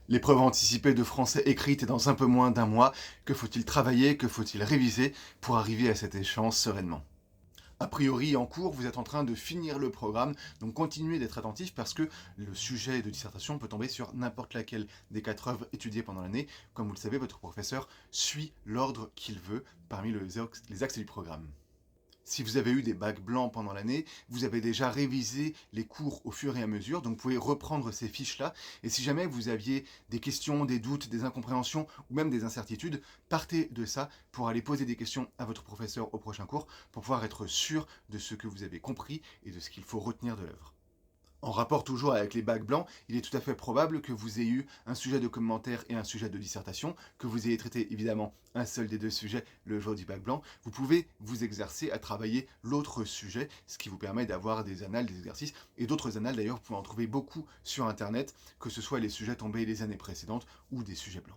L'épreuve anticipée de français écrite est dans un peu moins d'un mois. Que faut-il travailler, que faut-il réviser pour arriver à cette échéance sereinement? A priori, en cours, vous êtes en train de finir le programme, donc continuez d'être attentif parce que le sujet de dissertation peut tomber sur n'importe laquelle des 4 œuvres étudiées pendant l'année. Comme vous le savez, votre professeur suit l'ordre qu'il veut parmi les axes du programme. Si vous avez eu des bacs blancs pendant l'année, vous avez déjà révisé les cours au fur et à mesure, donc vous pouvez reprendre ces fiches-là. Et si jamais vous aviez des questions, des doutes, des incompréhensions ou même des incertitudes, partez de ça pour aller poser des questions à votre professeur au prochain cours pour pouvoir être sûr de ce que vous avez compris et de ce qu'il faut retenir de l'œuvre. En rapport toujours avec les bacs blancs, il est tout à fait probable que vous ayez eu un sujet de commentaire et un sujet de dissertation, que vous ayez traité évidemment un seul des deux sujets le jour du bac blanc. Vous pouvez vous exercer à travailler l'autre sujet, ce qui vous permet d'avoir des annales, des exercices, et d'autres annales d'ailleurs, vous pouvez en trouver beaucoup sur Internet, que ce soit les sujets tombés les années précédentes ou des sujets blancs.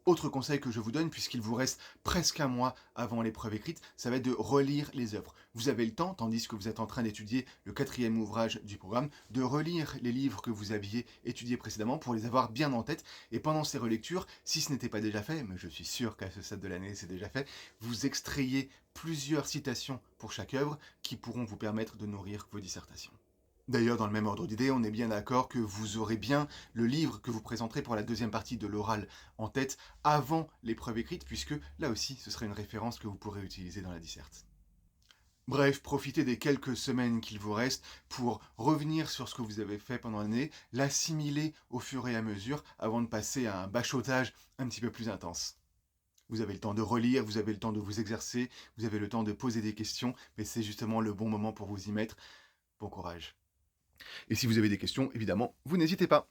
Autre conseil que je vous donne, puisqu'il vous reste presque un mois avant l'épreuve écrite, ça va être de relire les œuvres. Vous avez le temps, tandis que vous êtes en train d'étudier le 4e ouvrage du programme, de relire les livres que vous aviez étudiés précédemment pour les avoir bien en tête. Et pendant ces relectures, si ce n'était pas déjà fait, mais je suis sûr qu'à ce stade de l'année c'est déjà fait, vous extrayez plusieurs citations pour chaque œuvre qui pourront vous permettre de nourrir vos dissertations. D'ailleurs, dans le même ordre d'idée, on est bien d'accord que vous aurez bien le livre que vous présenterez pour la deuxième partie de l'oral en tête avant l'épreuve écrite, puisque là aussi, ce sera une référence que vous pourrez utiliser dans la disserte. Bref, profitez des quelques semaines qu'il vous reste pour revenir sur ce que vous avez fait pendant l'année, l'assimiler au fur et à mesure avant de passer à un bachotage un petit peu plus intense. Vous avez le temps de relire, vous avez le temps de vous exercer, vous avez le temps de poser des questions, mais c'est justement le bon moment pour vous y mettre. Bon courage. Et si vous avez des questions, évidemment, vous n'hésitez pas.